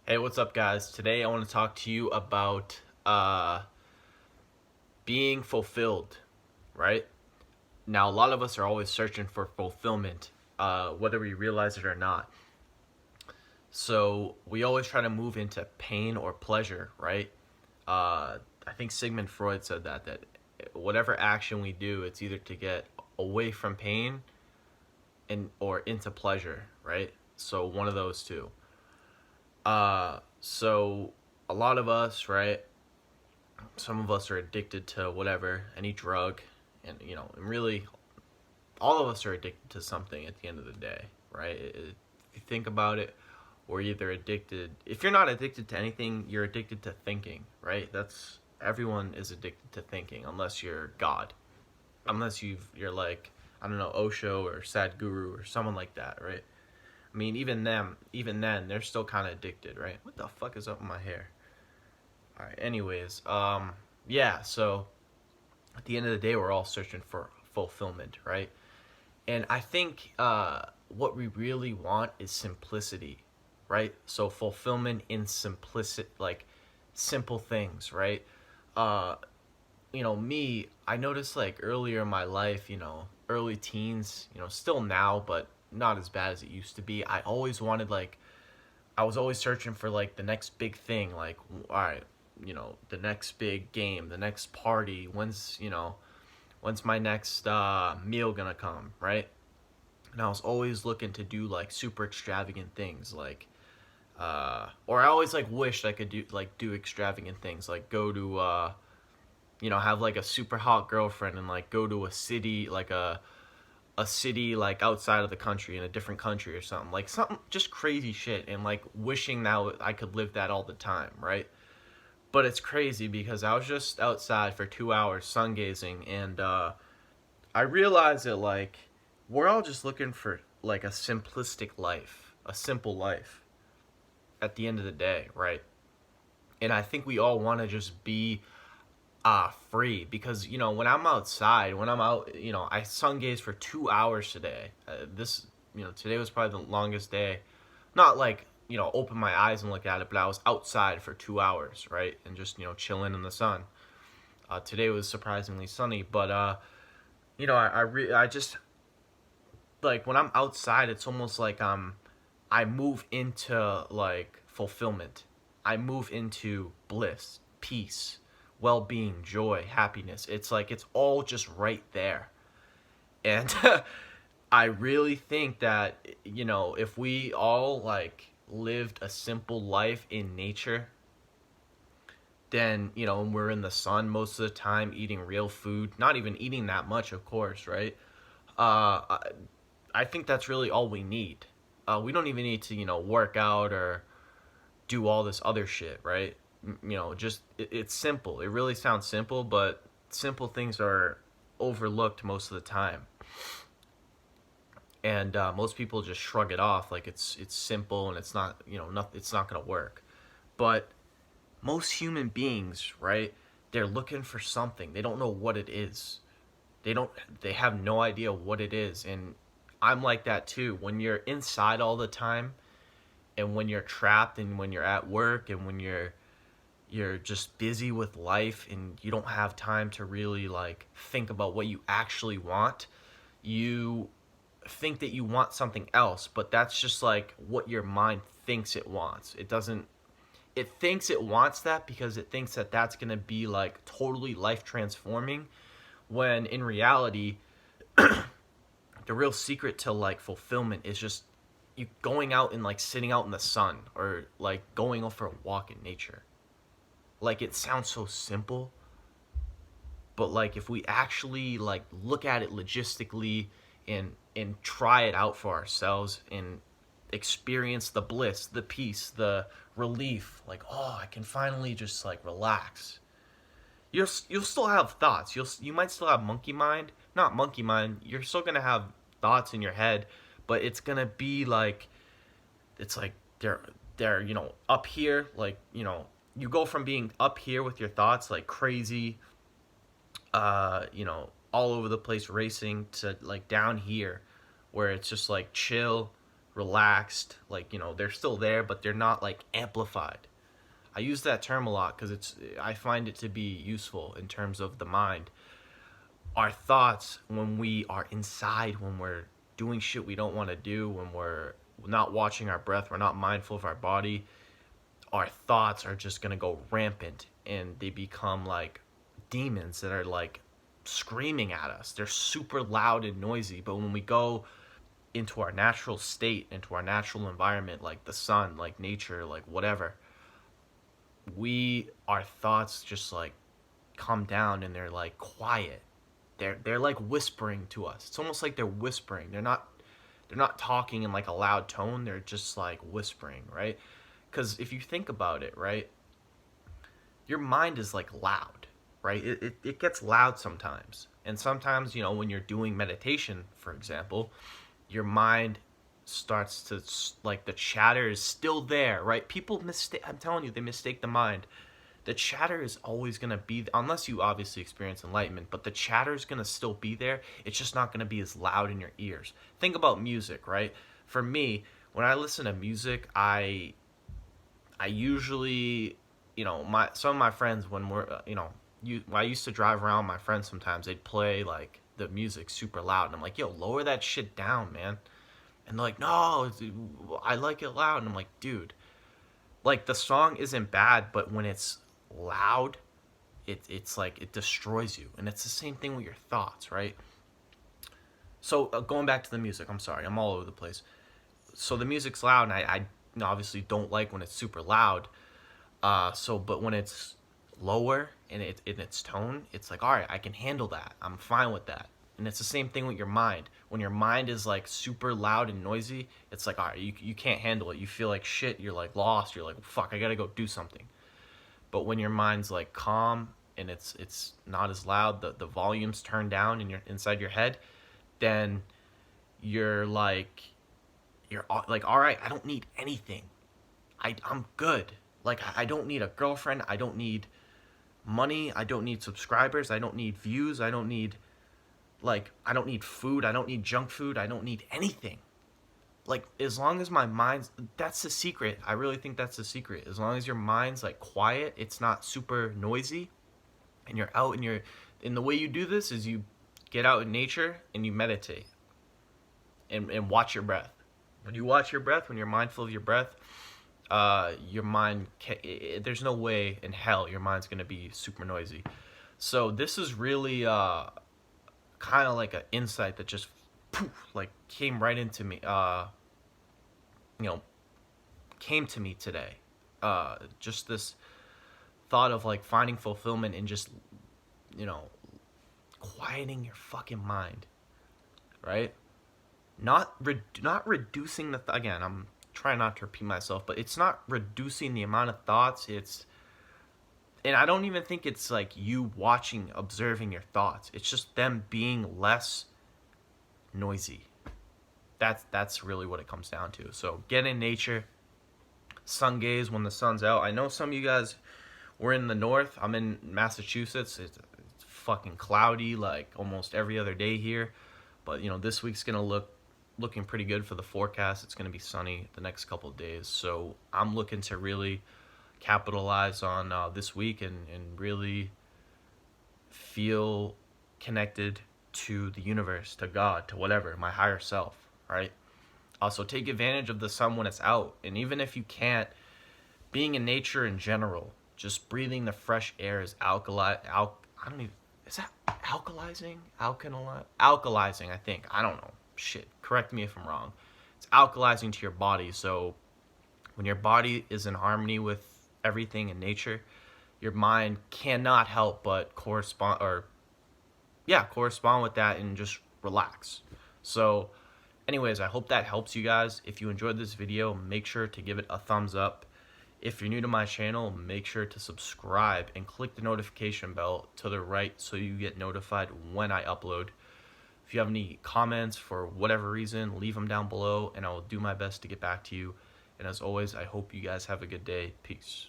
Hey, what's up, guys? Today I want to talk to you about being fulfilled, right? Now, a lot of us are always searching for fulfillment, whether we realize it or not. So, we always try to move into pain or pleasure, right? I think Sigmund Freud said that whatever action we do, it's either to get away from pain or into pleasure, right? So, one of those two. So a lot of us, right? Some of us are addicted to whatever, any drug, and and really, all of us are addicted to something at the end of the day, right? If you think about it, we're either addicted. If you're not addicted to anything, you're addicted to thinking, right? That's Everyone is addicted to thinking, unless you're God, unless you're like, I don't know, Osho or Sadhguru or someone like that, right? I mean, even then, they're still kind of addicted, right? What the fuck is up with my hair? All right. Anyways, yeah. So at the end of the day, we're all searching for fulfillment, right? And I think what we really want is simplicity, right? So fulfillment in simplicity, like simple things, right? Uh, me, I noticed like earlier in my life, early teens, still now, but not as bad as it used to be. I was always searching for like the next big thing, like, all right, the next big game, the next party, when's my next meal gonna come, right? And I was always looking to do like super extravagant things, like or I always like wished I could do extravagant things, like go to have like a super hot girlfriend and like go to a city like outside of the country, in a different country or something, like something just crazy shit, and like wishing now I could live that all the time, right? But it's crazy because I was just outside for 2 hours sun gazing, and I realized that like we're all just looking for like a simplistic life, a simple life at the end of the day, right? And I think we all want to just be free, because when I'm outside, when I'm out, I sun gaze for 2 hours today. Today was probably the longest day. Not like open my eyes and look at it, but I was outside for 2 hours, right, and just chilling in the sun. Today was surprisingly sunny, but I just, like, when I'm outside, it's almost like I move into like fulfillment. I move into bliss, peace, well-being, joy, happiness. It's like it's all just right there. And I really think that if we all like lived a simple life in nature, then we're in the sun most of the time, eating real food, not even eating that much, of course, right? I think that's really all we need. We don't even need to work out or do all this other shit, right? Just it's simple. It really sounds simple, but simple things are overlooked most of the time, and most people just shrug it off like it's simple and it's not it's not gonna work. But most human beings, right? They're looking for something. They don't know what it is. They don't. They have no idea what it is, and I'm like that too. When you're inside all the time, and when you're trapped, and when you're at work, and when you're just busy with life and you don't have time to really like think about what you actually want, you think that you want something else, but that's just like what your mind thinks it wants. It thinks it wants that because it thinks that that's going to be like totally life transforming, when in reality the real secret to like fulfillment is just you going out and like sitting out in the sun, or like going for a walk in nature. Like, it sounds so simple, but like if we actually like look at it logistically and try it out for ourselves and experience the bliss, the peace, the relief, like, oh, I can finally just like relax. You'll still have thoughts. You might still have monkey mind, not monkey mind. You're still gonna have thoughts in your head, but it's gonna be like, it's like they're up here, like you go from being up here with your thoughts like crazy, all over the place racing, to like down here where it's just like chill, relaxed, like, you know, they're still there, but they're not like amplified. I use that term a lot because I find it to be useful in terms of the mind. Our thoughts, when we are inside, when we're doing shit we don't want to do, when we're not watching our breath, we're not mindful of our body, our thoughts are just gonna go rampant, and they become like demons that are like screaming at us. They're super loud and noisy, but when we go into our natural state, into our natural environment, like the sun, like nature, like whatever, our thoughts just like come down and they're like quiet. They're like whispering to us. It's almost like they're whispering. They're not talking in like a loud tone. They're just like whispering, right? Because if you think about it, right, your mind is like loud, right? It gets loud sometimes. And sometimes, you know, when you're doing meditation, for example, your mind starts to, like, the chatter is still there, right? People mistake, I'm telling you, they mistake the mind. The chatter is always going to be, unless you obviously experience enlightenment, but the chatter is going to still be there. It's just not going to be as loud in your ears. Think about music, right? For me, when I listen to music, I usually, you know, some of my friends, when I used to drive around with my friends, sometimes they'd play like the music super loud, and I'm like, yo, lower that shit down, man. And they're like, no, I like it loud. And I'm like, dude, like, the song isn't bad, but when it's loud, it's like it destroys you. And it's the same thing with your thoughts, right? So going back to the music, I'm sorry, I'm all over the place. So the music's loud, and I obviously don't like when it's super loud. But when it's lower in its tone, it's like, all right, I can handle that. I'm fine with that. And it's the same thing with your mind. When your mind is like super loud and noisy, it's like, all right, you can't handle it. You feel like shit. You're like lost. You're like, fuck, I gotta go do something. But when your mind's like calm and it's not as loud, the volume's turned down in your inside your head, then you're like, all right, I don't need anything. I'm good. Like, I don't need a girlfriend. I don't need money. I don't need subscribers. I don't need views. I don't need food. I don't need junk food. I don't need anything. Like, as long as my mind's, that's the secret. I really think that's the secret. As long as your mind's like quiet, it's not super noisy, and you're out and the way you do this is you get out in nature and you meditate and watch your breath. When you watch your breath, when you're mindful of your breath, your mind, there's no way in hell your mind's going to be super noisy. So this is really kind of like an insight that just poof, like came right into me, came to me today. Just this thought of like finding fulfillment in just, quieting your fucking mind, right? Not reducing again, I'm trying not to repeat myself, but it's not reducing the amount of thoughts. And I don't even think it's like you observing your thoughts. It's just them being less noisy. That's really what it comes down to. So get in nature, sun gaze when the sun's out. I know some of you guys were in the north. I'm in Massachusetts. It's fucking cloudy like almost every other day here. But this week's gonna looking pretty good for the forecast. It's gonna be sunny the next couple of days. So I'm looking to really capitalize on this week and really feel connected to the universe, to God, to whatever, my higher self, right? Also, take advantage of the sun when it's out. And even if you can't, being in nature in general, just breathing the fresh air is is that alkalizing? Alkalizing, I think. I don't know. Shit, correct me if I'm wrong. It's alkalizing to your body. So when your body is in harmony with everything in nature, your mind cannot help but correspond with that and just relax. So anyways, I hope that helps you guys. If you enjoyed this video, make sure to give it a thumbs up. If you're new to my channel, make sure to subscribe and click the notification bell to the right so you get notified when I upload. If you have any comments for whatever reason, leave them down below and I will do my best to get back to you. And as always, I hope you guys have a good day. Peace.